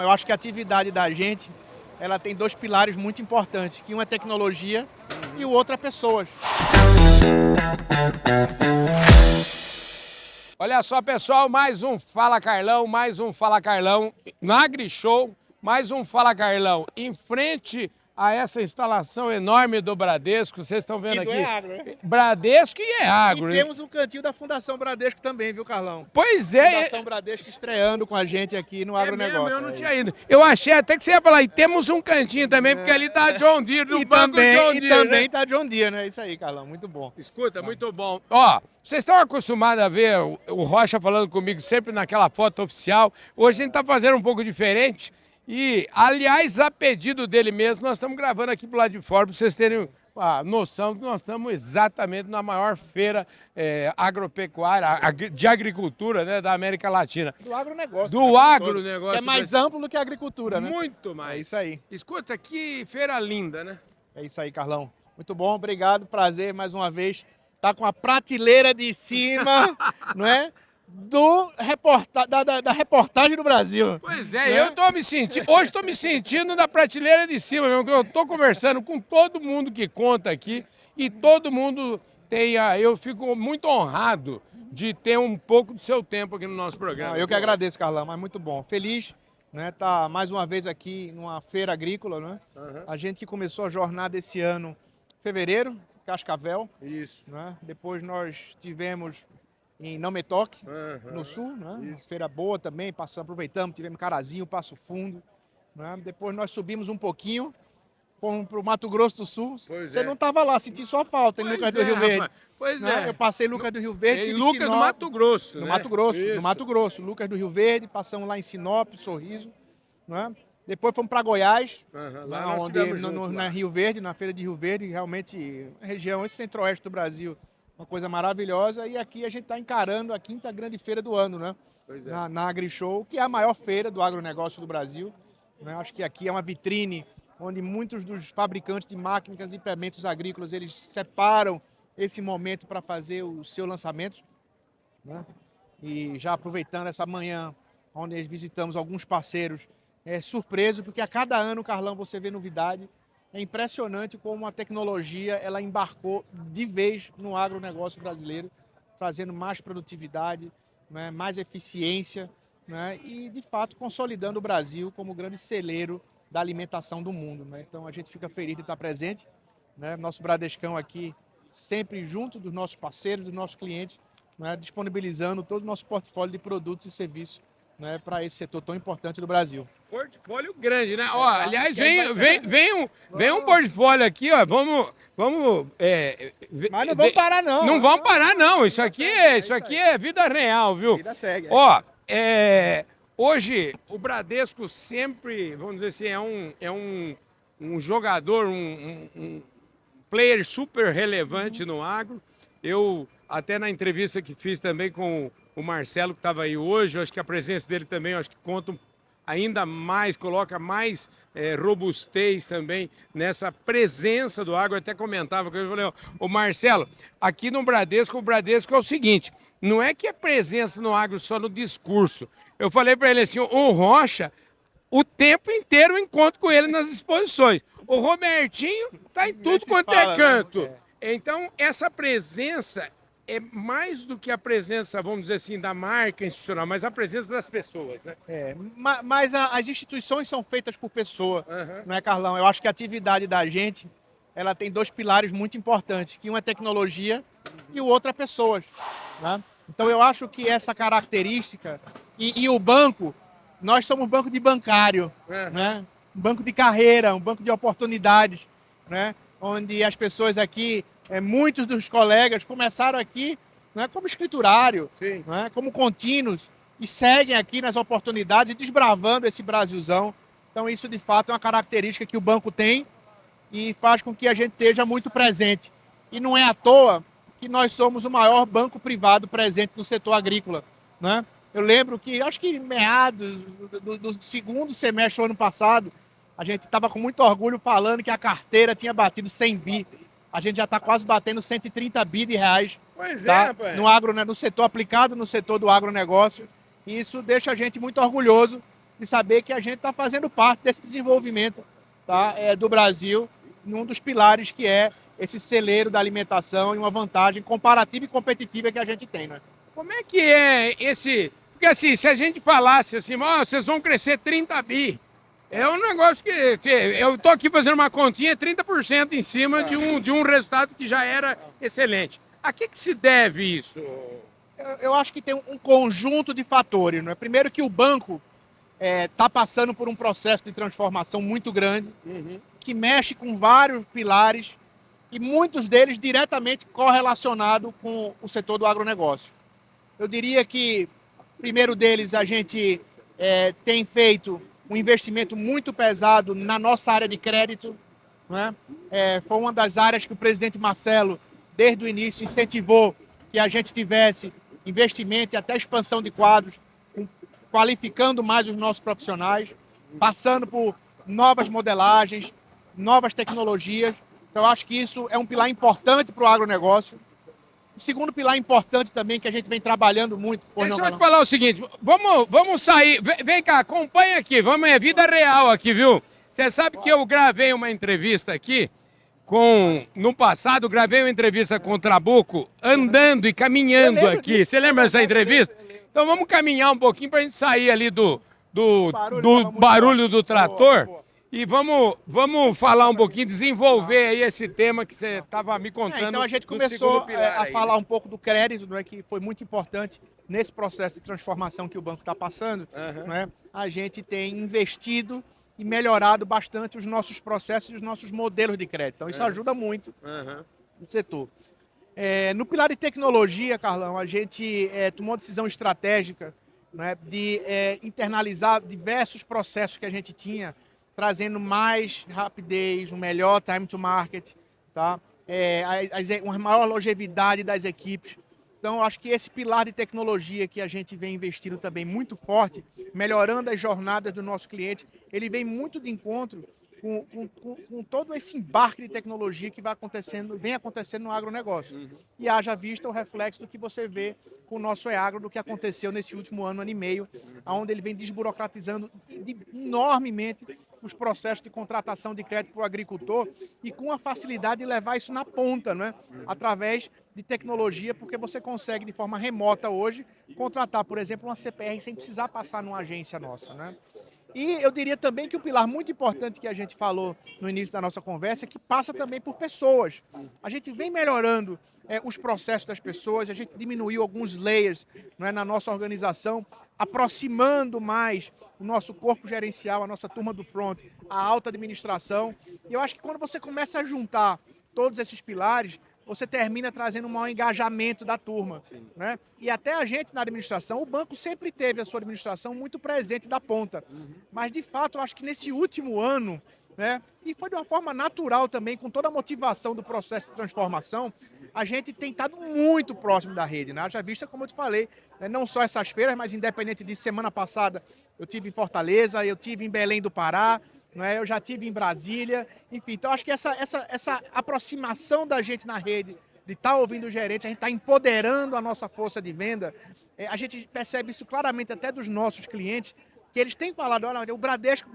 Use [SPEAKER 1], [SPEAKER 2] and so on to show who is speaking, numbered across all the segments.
[SPEAKER 1] Eu acho que a atividade da gente, ela tem dois pilares muito importantes, que um é tecnologia e o outro é pessoas.
[SPEAKER 2] Olha só, pessoal, mais um Fala Carlão na AgriShow, mais um Fala Carlão em frente a essa instalação enorme do Bradesco, vocês estão vendo
[SPEAKER 1] E do
[SPEAKER 2] aqui.
[SPEAKER 1] Agro, né?
[SPEAKER 2] Bradesco e Agro,
[SPEAKER 1] E
[SPEAKER 2] né?
[SPEAKER 1] temos um cantinho da Fundação Bradesco também, viu, Carlão?
[SPEAKER 2] Pois é,
[SPEAKER 1] Fundação Bradesco estreando com a gente aqui no agronegócio.
[SPEAKER 2] eu não tinha ido. Eu achei até que você ia falar, e temos um cantinho também, porque ali tá a John Deere, do banco John Deere,
[SPEAKER 1] também
[SPEAKER 2] né?
[SPEAKER 1] tá John Deere, né? Isso aí, Carlão, muito bom.
[SPEAKER 2] Escuta, muito bom. Ó, vocês estão acostumados a ver o Rocha falando comigo sempre naquela foto oficial. Hoje a gente tá fazendo um pouco diferente. E, aliás, a pedido dele mesmo, nós estamos gravando aqui pro lado de fora, para vocês terem a noção que nós estamos exatamente na maior feira agropecuária, de agricultura, né, da América Latina.
[SPEAKER 1] Do agronegócio.
[SPEAKER 2] Do agronegócio.
[SPEAKER 1] Que é mais amplo do que a agricultura, né?
[SPEAKER 2] Muito mais.
[SPEAKER 1] É isso aí.
[SPEAKER 2] Escuta, que feira linda, né?
[SPEAKER 1] É isso aí, Carlão. Muito bom, obrigado, prazer mais uma vez. Tá com a prateleira de cima, não é? Da reportagem do Brasil.
[SPEAKER 2] Pois é, eu tô me sentindo, hoje estou me sentindo na prateleira de cima, mesmo, que eu tô conversando com todo mundo que conta aqui e todo mundo eu fico muito honrado de ter um pouco do seu tempo aqui no nosso programa.
[SPEAKER 1] Eu que agradeço, Carlão, mas muito bom. Feliz, né? Tá mais uma vez aqui numa feira agrícola, né?
[SPEAKER 2] Uhum.
[SPEAKER 1] A gente que começou a jornada esse ano, em fevereiro, Cascavel.
[SPEAKER 2] Isso.
[SPEAKER 1] Né? Depois nós tivemos em Não Me Toque, no sul, né? Feira boa também, aproveitamos, tivemos Carazinho, Passo Fundo. Né? Depois nós subimos um pouquinho, fomos para o Mato Grosso do Sul. Você não estava lá, senti sua falta em Lucas do Rio Verde.
[SPEAKER 2] Rapaz. Pois
[SPEAKER 1] né? Eu passei Lucas do Rio Verde.
[SPEAKER 2] Em Lucas do Mato Grosso,
[SPEAKER 1] no
[SPEAKER 2] né?
[SPEAKER 1] Mato Grosso,
[SPEAKER 2] Isso.
[SPEAKER 1] no Mato Grosso. Lucas do Rio Verde, passamos lá em Sinop, Sorriso. Né? Depois fomos para Goiás,
[SPEAKER 2] lá nós estivemos juntos,
[SPEAKER 1] na Rio Verde, na feira de Rio Verde, realmente a região, esse centro-oeste do Brasil, uma coisa maravilhosa. E aqui a gente está encarando a quinta grande feira do ano, né?
[SPEAKER 2] Pois é.
[SPEAKER 1] Na AgriShow, que é a maior feira do agronegócio do Brasil. Né? Acho que aqui é uma vitrine onde muitos dos fabricantes de máquinas e implementos agrícolas, eles separam esse momento para fazer o seu lançamento. Né? E já aproveitando essa manhã, onde visitamos alguns parceiros, é surpreso, porque a cada ano, Carlão, você vê novidade. É impressionante como a tecnologia ela embarcou de vez no agronegócio brasileiro, trazendo mais produtividade, né, mais eficiência, né, e, de fato, consolidando o Brasil como grande celeiro da alimentação do mundo. Né? Então, a gente fica feliz de estar presente. Né? Nosso Bradescão aqui, sempre junto dos nossos parceiros, dos nossos clientes, né, disponibilizando todo o nosso portfólio de produtos e serviços, né, para esse setor tão importante do Brasil.
[SPEAKER 2] Portfólio grande, né? Ó, aliás, vem um portfólio aqui, ó. Vamos.
[SPEAKER 1] Mas não vamos parar, não.
[SPEAKER 2] Não vamos parar, não. Isso aqui é vida real, viu?
[SPEAKER 1] Vida segue.
[SPEAKER 2] Ó, hoje o Bradesco sempre, vamos dizer assim, é um jogador, um player super relevante no agro. Eu, até na entrevista que fiz também com o Marcelo, que estava aí hoje, eu acho que a presença dele também, eu acho que conta ainda mais, coloca mais robustez também nessa presença do agro. Eu até comentava, eu falei, ô Marcelo, aqui no Bradesco, o Bradesco é o seguinte, não é que é presença no agro só no discurso. Eu falei para ele assim, o Rocha, o tempo inteiro eu encontro com ele nas exposições. O Robertinho tá em tudo quanto é canto. Então, essa presença é mais do que a presença, vamos dizer assim, da marca institucional, mas a presença das pessoas, né?
[SPEAKER 1] Mas as instituições são feitas por pessoa, não é, Carlão? Eu acho que a atividade da gente, ela tem dois pilares muito importantes, que um é tecnologia e o outro é pessoas. Né? Então, eu acho que essa característica, e o banco, nós somos um banco de bancário, né? Um banco de carreira, um banco de oportunidades, né? Onde as pessoas aqui, muitos dos colegas começaram aqui, né, como escriturário, né, como contínuos, e seguem aqui nas oportunidades e desbravando esse Brasilzão. Então isso de fato é uma característica que o banco tem e faz com que a gente esteja muito presente. E não é à toa que nós somos o maior banco privado presente no setor agrícola. Né? Eu lembro que, acho que em meados do segundo semestre do ano passado, a gente estava com muito orgulho falando que a carteira tinha batido 100 bi. A gente já está quase batendo 130 bi de reais.
[SPEAKER 2] Pois
[SPEAKER 1] tá?
[SPEAKER 2] rapaz.
[SPEAKER 1] No setor aplicado, no setor do agronegócio. E isso deixa a gente muito orgulhoso de saber que a gente está fazendo parte desse desenvolvimento, tá, do Brasil, num dos pilares que é esse celeiro da alimentação e uma vantagem comparativa e competitiva que a gente tem, né?
[SPEAKER 2] Como é que é esse... Porque assim, se a gente falasse assim, vocês vão crescer 30 bi, é um negócio que eu tô aqui fazendo uma continha 30% em cima de um resultado que já era excelente. A que se deve isso?
[SPEAKER 1] Eu acho que tem um conjunto de fatores, né? Primeiro que o banco está passando por um processo de transformação muito grande, que mexe com vários pilares e muitos deles diretamente correlacionados com o setor do agronegócio. Eu diria que, primeiro deles, a gente tem feito um investimento muito pesado na nossa área de crédito, né? Foi uma das áreas que o presidente Marcelo, desde o início, incentivou que a gente tivesse investimento e até expansão de quadros, qualificando mais os nossos profissionais, passando por novas modelagens, novas tecnologias. Então, eu acho que isso é um pilar importante para o agronegócio. O segundo pilar importante também, que a gente vem trabalhando muito...
[SPEAKER 2] Deixa eu te falar o seguinte, vamos sair, vem cá, acompanha aqui, é vida real aqui, viu? Você sabe que eu gravei uma entrevista aqui, no passado, gravei uma entrevista com o Trabuco, andando e caminhando aqui. Você lembra dessa entrevista? Então vamos caminhar um pouquinho para a gente sair ali do barulho do trator e vamos falar um pouquinho, desenvolver aí esse tema que você estava me contando.
[SPEAKER 1] Então a gente começou a falar um pouco do crédito, né, que foi muito importante nesse processo de transformação que o banco está passando. Né? A gente tem investido e melhorado bastante os nossos processos e os nossos modelos de crédito. Então isso ajuda muito no setor. No pilar de tecnologia, Carlão, a gente tomou uma decisão estratégica, né, de internalizar diversos processos que a gente tinha, trazendo mais rapidez, um melhor time to market, tá? Uma maior longevidade das equipes. Então, eu acho que esse pilar de tecnologia que a gente vem investindo também muito forte, melhorando as jornadas do nosso cliente, ele vem muito de encontro com todo esse embarque de tecnologia que vem acontecendo no agronegócio. E haja vista o reflexo do que você vê com o nosso EAGRO, do que aconteceu nesse último ano e meio, onde ele vem desburocratizando enormemente os processos de contratação de crédito para o agricultor e com a facilidade de levar isso na ponta, né? Através de tecnologia, porque você consegue de forma remota hoje contratar, por exemplo, uma CPR sem precisar passar numa agência nossa, né? E eu diria também que o pilar muito importante que a gente falou no início da nossa conversa é que passa também por pessoas. A gente vem melhorando os processos das pessoas, a gente diminuiu alguns layers, né, na nossa organização, aproximando mais o nosso corpo gerencial, a nossa turma do front, a alta administração. E eu acho que quando você começa a juntar todos esses pilares, você termina trazendo um maior engajamento da turma, né? E até a gente na administração, o banco sempre teve a sua administração muito presente da ponta. Mas, de fato, eu acho que nesse último ano, né, e foi de uma forma natural também, com toda a motivação do processo de transformação, a gente tem estado muito próximo da rede, né? Já vista, como eu te falei, né, não só essas feiras, mas independente disso, semana passada eu tive em Fortaleza, eu tive em Belém do Pará, né, eu já tive em Brasília, enfim. Então, acho que essa aproximação da gente na rede, de estar ouvindo o gerente, a gente está empoderando a nossa força de venda. A gente percebe isso claramente até dos nossos clientes, que eles têm falado, olha, o Bradesco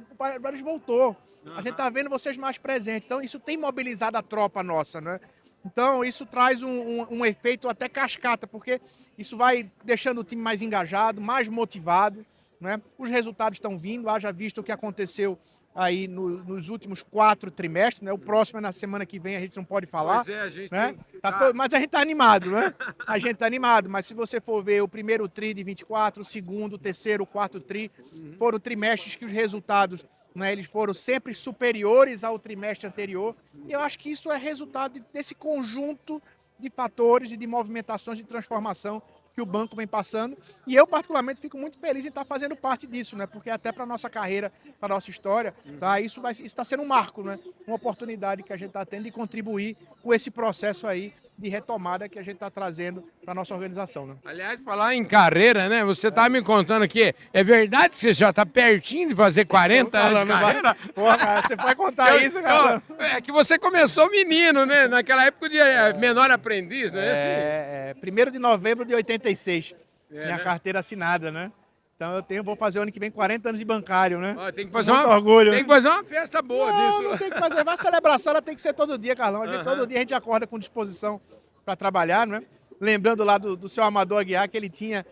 [SPEAKER 1] voltou, a gente está vendo vocês mais presentes. Então, isso tem mobilizado a tropa nossa, né? Então, isso traz um efeito até cascata, porque isso vai deixando o time mais engajado, mais motivado, né? Os resultados estão vindo, haja visto o que aconteceu aí nos últimos 4 trimestres, né? O próximo é na semana que vem, a gente não pode falar.
[SPEAKER 2] Pois é, a gente
[SPEAKER 1] né?
[SPEAKER 2] tem...
[SPEAKER 1] Mas a gente está animado, né? A gente está animado, mas se você for ver o primeiro TRI de 24, o segundo, o terceiro, o quarto TRI, foram trimestres que os resultados, né, eles foram sempre superiores ao trimestre anterior. E eu acho que isso é resultado desse conjunto de fatores e de movimentações de transformação que o banco vem passando, e eu particularmente fico muito feliz em estar fazendo parte disso, né? Porque até para a nossa carreira, para a nossa história, tá? Isso está sendo um marco, né? Uma oportunidade que a gente está tendo de contribuir com esse processo aí de retomada que a gente está trazendo para a nossa organização, né?
[SPEAKER 2] Aliás, falar em carreira, né? Você está me contando aqui, é verdade que você já está pertinho de fazer 40 anos de carreira?
[SPEAKER 1] Porra, cara, você vai contar isso, cara?
[SPEAKER 2] É que você começou menino, né? Naquela época de menor aprendiz, né?
[SPEAKER 1] 1º de novembro de 86, minha carteira assinada, né? Então vou fazer ano que vem 40 anos de bancário, né?
[SPEAKER 2] Ó, tem que
[SPEAKER 1] Com
[SPEAKER 2] fazer
[SPEAKER 1] muito
[SPEAKER 2] uma,
[SPEAKER 1] orgulho.
[SPEAKER 2] tem que fazer uma festa boa disso.
[SPEAKER 1] Não tem que fazer. A celebração ela tem que ser todo dia, Carlão. Todo dia a gente acorda com disposição para trabalhar, né? Lembrando lá do seu Amador Aguiar, que ele tinha.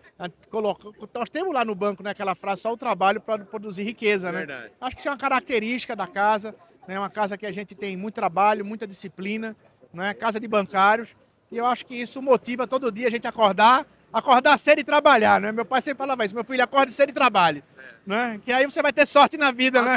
[SPEAKER 1] Nós temos lá no banco, né, aquela frase, só o trabalho para produzir riqueza, né?
[SPEAKER 2] Verdade.
[SPEAKER 1] Acho que isso é uma característica da casa, né? Uma casa que a gente tem muito trabalho, muita disciplina, né? Casa de bancários. E eu acho que isso motiva todo dia a gente acordar cedo e trabalhar, né? Meu pai sempre falava isso, meu filho, acorde cedo e trabalhe, né? Que aí você vai ter sorte na vida, né?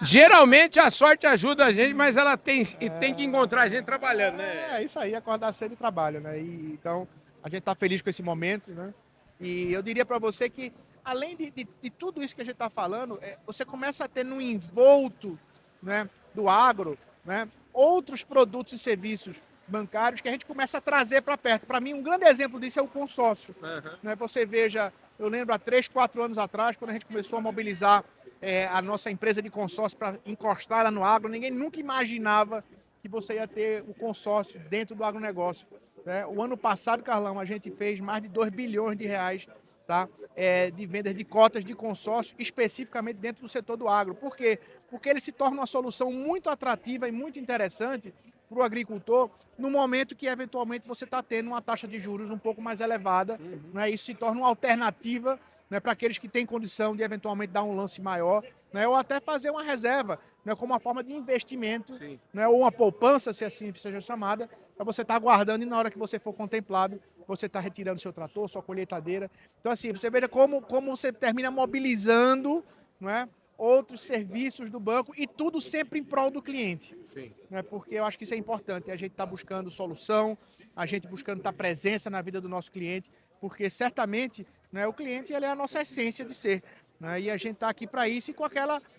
[SPEAKER 2] Geralmente a sorte ajuda a gente, mas ela tem que encontrar a gente trabalhando, né?
[SPEAKER 1] É isso aí, acordar cedo e trabalho, né? Então, a gente está feliz com esse momento, né? E eu diria para você que, além de tudo isso que a gente está falando, você começa a ter no envolto, né, do agro, né, outros produtos e serviços bancários que a gente começa a trazer para perto. Para mim, um grande exemplo disso é o consórcio. Né? Você veja, eu lembro há 3, 4 anos atrás, quando a gente começou a mobilizar a nossa empresa de consórcio para encostar lá no agro, ninguém nunca imaginava que você ia ter o consórcio dentro do agronegócio. Né? O ano passado, Carlão, a gente fez mais de 2 bilhões de reais, tá? De vendas de cotas de consórcio, especificamente dentro do setor do agro. Por quê? Porque ele se torna uma solução muito atrativa e muito interessante para o agricultor no momento que, eventualmente, você está tendo uma taxa de juros um pouco mais elevada. Né? Isso se torna uma alternativa, né, para aqueles que têm condição de, eventualmente, dar um lance maior, né, ou até fazer uma reserva, né, como uma forma de investimento, né, ou uma poupança, se assim seja chamada, para você estar guardando e na hora que você for contemplado, você está retirando seu trator, sua colheitadeira. Então, assim, você veja como você termina mobilizando, não é, outros serviços do banco e tudo sempre em prol do cliente.
[SPEAKER 2] Sim.
[SPEAKER 1] Né, porque eu acho que isso é importante. A gente está buscando solução, a gente buscando estar presença na vida do nosso cliente, porque certamente, né, o cliente ele é a nossa essência de ser. Né, e a gente está aqui para isso e com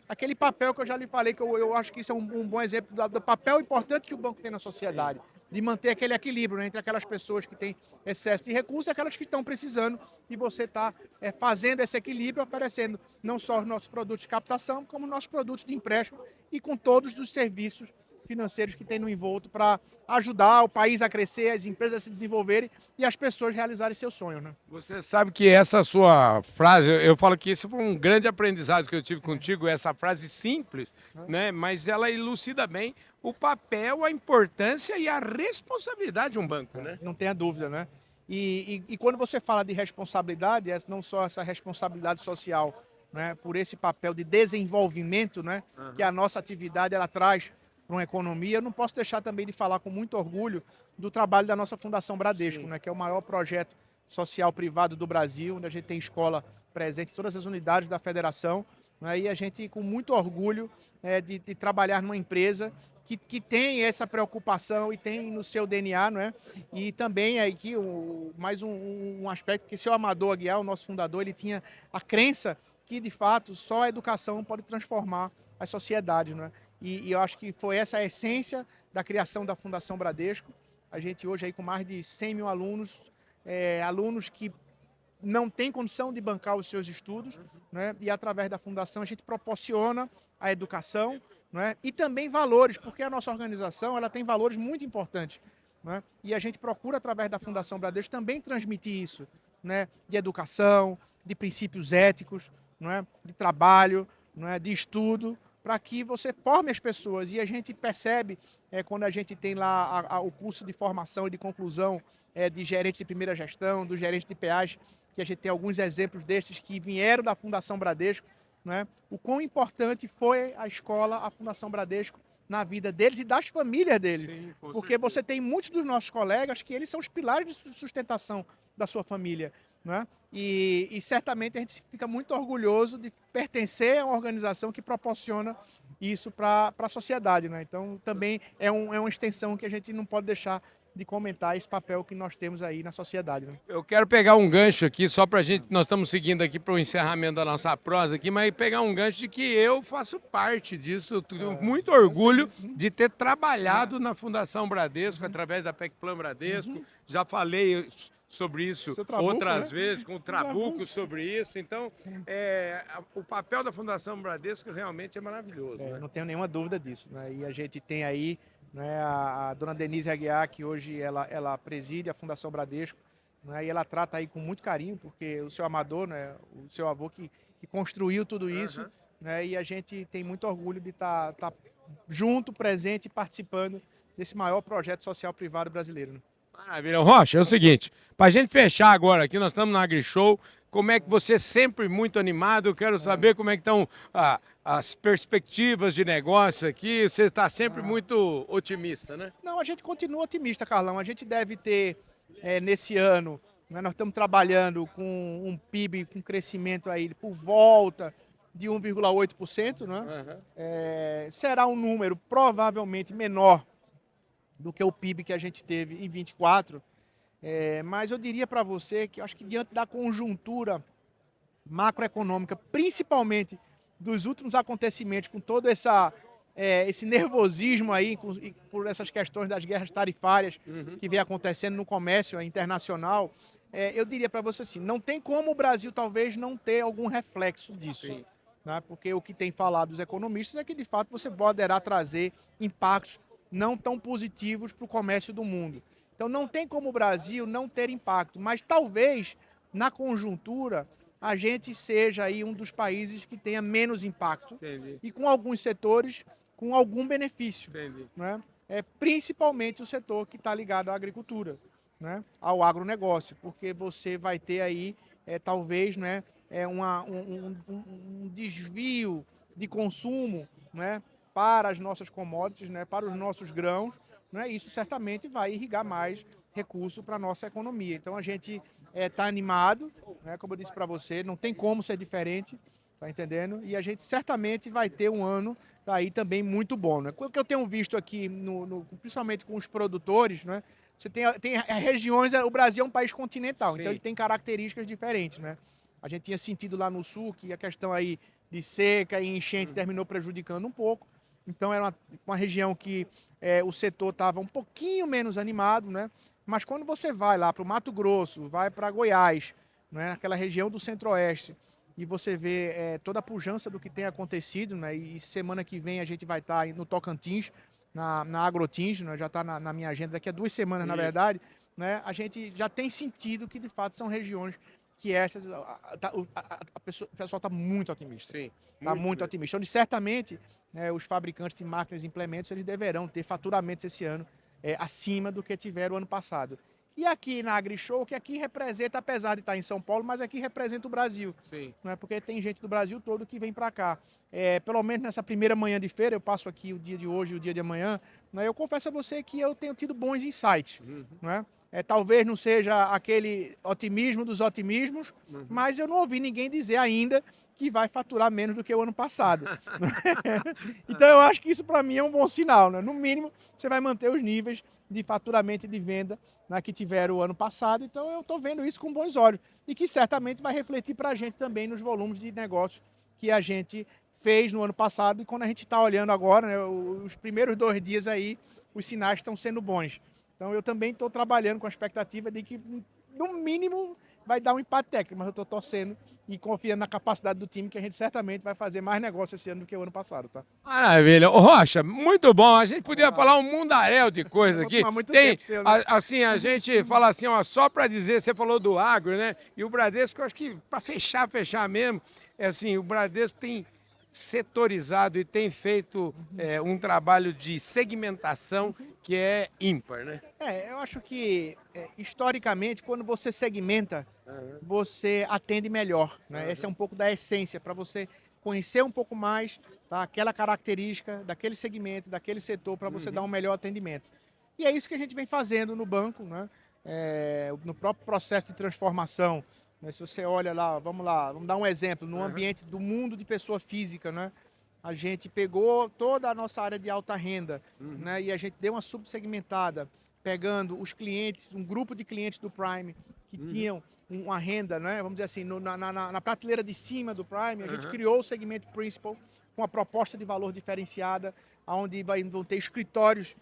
[SPEAKER 1] aquele papel que eu já lhe falei, que eu acho que isso é um bom exemplo do papel importante que o banco tem na sociedade, de manter aquele equilíbrio, né, entre aquelas pessoas que têm excesso de recursos e aquelas que estão precisando, e você está fazendo esse equilíbrio, oferecendo não só os nossos produtos de captação, como os nossos produtos de empréstimo e com todos os serviços financeiros que tem no envolto para ajudar o país a crescer, as empresas a se desenvolverem e as pessoas realizarem seus sonhos, né?
[SPEAKER 2] Você sabe que essa sua frase, eu falo que esse foi um grande aprendizado que eu tive contigo, essa frase simples, né? Mas ela elucida bem o papel, a importância e a responsabilidade de um banco, né?
[SPEAKER 1] Não tenha dúvida, né? E quando você fala de responsabilidade, não só essa responsabilidade social, né, por esse papel de desenvolvimento, né, que a nossa atividade ela traz para uma economia, eu não posso deixar também de falar com muito orgulho do trabalho da nossa Fundação Bradesco, né, que é o maior projeto social privado do Brasil, onde a gente tem escola presente em todas as unidades da federação, né, e a gente, com muito orgulho, de trabalhar numa empresa que tem essa preocupação e tem no seu DNA, não é? E também aqui mais um aspecto que o seu Amador Aguiar, o nosso fundador, ele tinha a crença que, de fato, só a educação pode transformar as sociedades, não é? E eu acho que foi essa a essência da criação da Fundação Bradesco. A gente hoje aí com mais de 100 mil alunos, alunos que não têm condição de bancar os seus estudos, né? E através da Fundação a gente proporciona a educação, né? E também valores, porque a nossa organização ela tem valores muito importantes, né? E a gente procura, através da Fundação Bradesco, também transmitir isso, né? De educação, de princípios éticos, né? De trabalho, né? De estudo, para que você forme as pessoas. E a gente percebe, quando a gente tem lá o curso de formação e de conclusão de gerente de primeira gestão, do gerente de PAs, que a gente tem alguns exemplos desses que vieram da Fundação Bradesco, né? O quão importante foi a escola, a Fundação Bradesco, na vida deles e das famílias deles.
[SPEAKER 2] Sim, com
[SPEAKER 1] Porque
[SPEAKER 2] certeza.
[SPEAKER 1] você tem muitos dos nossos colegas que eles são os pilares de sustentação da sua família. Né? E certamente a gente fica muito orgulhoso de pertencer a uma organização que proporciona isso para a sociedade. Né? Então, também é uma extensão que a gente não pode deixar de comentar esse papel que nós temos aí na sociedade. Né?
[SPEAKER 2] Eu quero pegar um gancho aqui, só para a gente, nós estamos seguindo aqui para o encerramento da nossa prosa aqui, mas pegar um gancho de que eu faço parte disso, eu tenho muito orgulho de ter trabalhado na Fundação Bradesco, através da PECPlan Bradesco, já falei sobre isso
[SPEAKER 1] Trabuco,
[SPEAKER 2] outras
[SPEAKER 1] né?
[SPEAKER 2] vezes, com o Trabuco sobre isso, então o papel da Fundação Bradesco realmente é maravilhoso. Né?
[SPEAKER 1] Não tenho nenhuma dúvida disso. Né? E a gente tem aí, né, a dona Denise Aguiar, que hoje ela preside a Fundação Bradesco, né? E ela trata aí com muito carinho, porque o seu Amador, né, o seu avô que construiu tudo isso, né? E a gente tem muito orgulho de estar junto, presente e participando desse maior projeto social privado brasileiro, né?
[SPEAKER 2] Maravilha. Rocha, é o seguinte, para a gente fechar agora aqui, nós estamos na AgriShow, como é que você é sempre muito animado, eu quero saber como é que estão as perspectivas de negócio aqui, você está sempre muito otimista, né?
[SPEAKER 1] Não, a gente continua otimista, Carlão. A gente deve ter, nesse ano, né, nós estamos trabalhando com um PIB com crescimento aí por volta de 1,8%, né? Será um número provavelmente menor do que o PIB que a gente teve em 24, mas eu diria para você que eu acho que diante da conjuntura macroeconômica, principalmente dos últimos acontecimentos, com todo esse nervosismo aí, por essas questões das guerras tarifárias que vem acontecendo no comércio internacional, eu diria para você assim, não tem como o Brasil talvez não ter algum reflexo disso. Né? Porque o que tem falado os economistas é que, de fato, você poderá trazer impactos não tão positivos para o comércio do mundo. Então, não tem como o Brasil não ter impacto, mas talvez, na conjuntura, a gente seja aí um dos países que tenha menos impacto e com alguns setores com algum benefício. Né? Principalmente o setor que está ligado à agricultura, né? Ao agronegócio, porque você vai ter aí, talvez, né, um desvio de consumo, né, para as nossas commodities, né, para os nossos grãos, né? Isso certamente vai irrigar mais recurso para a nossa economia. Então a gente está animado, né, como eu disse para você, não tem como ser diferente, tá entendendo? E a gente certamente vai ter um ano aí também muito bom, né? O que eu tenho visto aqui, principalmente com os produtores, né? Você tem regiões, o Brasil é um país continental, então ele tem características diferentes, né? A gente tinha sentido lá no sul que a questão aí de seca e enchente terminou prejudicando um pouco. Então era uma região que o setor estava um pouquinho menos animado, né? Mas quando você vai lá para o Mato Grosso, vai para Goiás, né? Aquela região do centro-oeste, e você vê toda a pujança do que tem acontecido, né? E semana que vem a gente vai estar no Tocantins, na Agrotins, né? Já está na minha agenda daqui a 2 semanas, na verdade, né? A gente já tem sentido que de fato são regiões que essas o pessoal está muito otimista.
[SPEAKER 2] Sim,
[SPEAKER 1] está muito otimista. Onde certamente, né, os fabricantes de máquinas e implementos eles deverão ter faturamentos esse ano acima do que tiveram o ano passado. E aqui na AgriShow, que aqui representa, apesar de estar em São Paulo, mas aqui representa o Brasil.
[SPEAKER 2] Sim.
[SPEAKER 1] Não é? Porque tem gente do Brasil todo que vem para cá. Pelo menos nessa primeira manhã de feira, eu passo aqui o dia de hoje e o dia de amanhã, né, eu confesso a você que eu tenho tido bons insights. Não é? Talvez não seja aquele otimismo dos otimismos, mas eu não ouvi ninguém dizer ainda que vai faturar menos do que o ano passado. Então eu acho que isso para mim é um bom sinal. Né? No mínimo, você vai manter os níveis de faturamento e de venda, né, que tiveram o ano passado. Então eu estou vendo isso com bons olhos e que certamente vai refletir para a gente também nos volumes de negócios que a gente fez no ano passado. E quando a gente está olhando agora, né, os primeiros 2 dias aí, os sinais estão sendo bons. Então eu também estou trabalhando com a expectativa de que, no mínimo, vai dar um empate técnico, mas eu estou torcendo e confiando na capacidade do time, que a gente certamente vai fazer mais negócio esse ano do que o ano passado, tá?
[SPEAKER 2] Maravilha. Ô, Rocha, muito bom. A gente podia falar um mundaréu de coisa aqui. Tem,
[SPEAKER 1] tempo, né?
[SPEAKER 2] assim, a gente fala assim, ó, só para dizer, você falou do agro, né? E o Bradesco, eu acho que para fechar mesmo, assim, o Bradesco tem setorizado e tem feito um trabalho de segmentação que é ímpar, né?
[SPEAKER 1] Eu acho que, historicamente, quando você segmenta, você atende melhor, né? Essa é um pouco da essência, para você conhecer um pouco mais, tá, aquela característica daquele segmento, daquele setor, para você dar um melhor atendimento. E é isso que a gente vem fazendo no banco, né? No próprio processo de transformação. Né? Se você olha lá, vamos dar um exemplo, no ambiente do mundo de pessoa física, né? A gente pegou toda a nossa área de alta renda, né? E a gente deu uma subsegmentada, pegando os clientes, um grupo de clientes do Prime que tinham uma renda, né? Vamos dizer assim, na prateleira de cima do Prime, a gente criou o segmento Principal com uma proposta de valor diferenciada, onde vão ter escritórios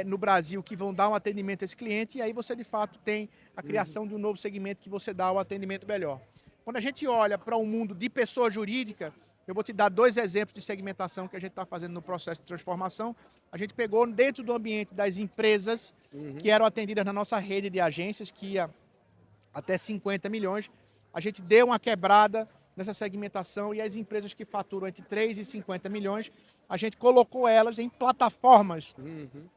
[SPEAKER 1] no Brasil que vão dar um atendimento a esse cliente, e aí você de fato tem a criação de um novo segmento que você dá o atendimento melhor. Quando a gente olha para o mundo de pessoa jurídica, eu vou te dar 2 exemplos de segmentação que a gente está fazendo no processo de transformação. A gente pegou dentro do ambiente das empresas que eram atendidas na nossa rede de agências, que ia até 50 milhões. A gente deu uma quebrada nessa segmentação e as empresas que faturam entre 3 e 50 milhões, a gente colocou elas em plataformas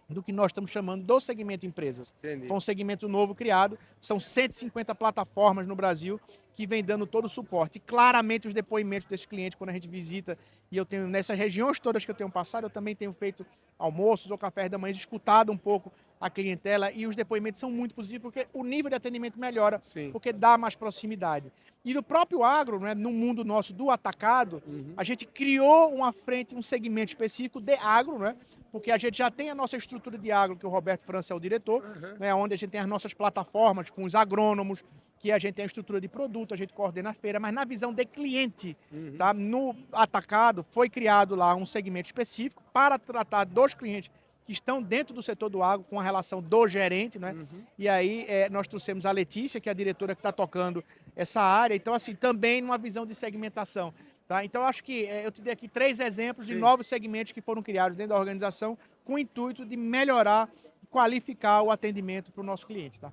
[SPEAKER 1] do que nós estamos chamando do segmento empresas.
[SPEAKER 2] Entendi.
[SPEAKER 1] Foi um segmento novo criado, são 150 plataformas no Brasil que vem dando todo o suporte. E claramente os depoimentos desse cliente, quando a gente visita, e eu tenho nessas regiões todas que eu tenho passado, eu também tenho feito almoços ou cafés da manhã, escutado um pouco a clientela e os depoimentos são muito positivos porque o nível de atendimento melhora,
[SPEAKER 2] Sim.
[SPEAKER 1] porque dá mais proximidade. E no próprio agro, né, no mundo nosso do atacado, a gente criou uma frente, um segmento específico de agro, né, porque a gente já tem a nossa estrutura de agro, que o Roberto França é o diretor, né, onde a gente tem as nossas plataformas com os agrônomos, que a gente tem a estrutura de produto, a gente coordena a feira, mas na visão de cliente, tá? No atacado foi criado lá um segmento específico para tratar dos clientes que estão dentro do setor do agro com a relação do gerente, né? E aí nós trouxemos a Letícia, que é a diretora que está tocando essa área, então assim, também numa visão de segmentação. Tá? Então, acho que eu te dei aqui 3 exemplos de novos segmentos que foram criados dentro da organização com o intuito de melhorar e qualificar o atendimento para o nosso cliente. Tá?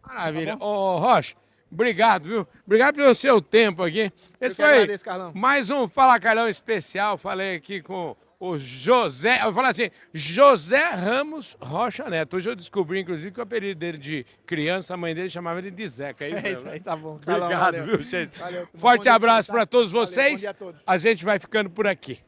[SPEAKER 2] Maravilha.
[SPEAKER 1] Tá
[SPEAKER 2] Ô, Rocha, obrigado, viu? Obrigado pelo seu tempo aqui. Esse
[SPEAKER 1] que
[SPEAKER 2] foi
[SPEAKER 1] agradeço, Carlão.
[SPEAKER 2] mais um Fala Carlão especial. Falei aqui com o José, eu falo assim, José Ramos Rocha Neto. Hoje eu descobri, inclusive, que o apelido dele de criança, a mãe dele chamava ele de Zeca.
[SPEAKER 1] É isso aí, tá bom.
[SPEAKER 2] Obrigado,
[SPEAKER 1] Carlão,
[SPEAKER 2] viu, gente?
[SPEAKER 1] Valeu.
[SPEAKER 2] Forte
[SPEAKER 1] Bom dia
[SPEAKER 2] abraço
[SPEAKER 1] pra você,
[SPEAKER 2] para todos
[SPEAKER 1] Valeu,
[SPEAKER 2] vocês.
[SPEAKER 1] bom dia a todos.
[SPEAKER 2] A gente vai ficando por aqui.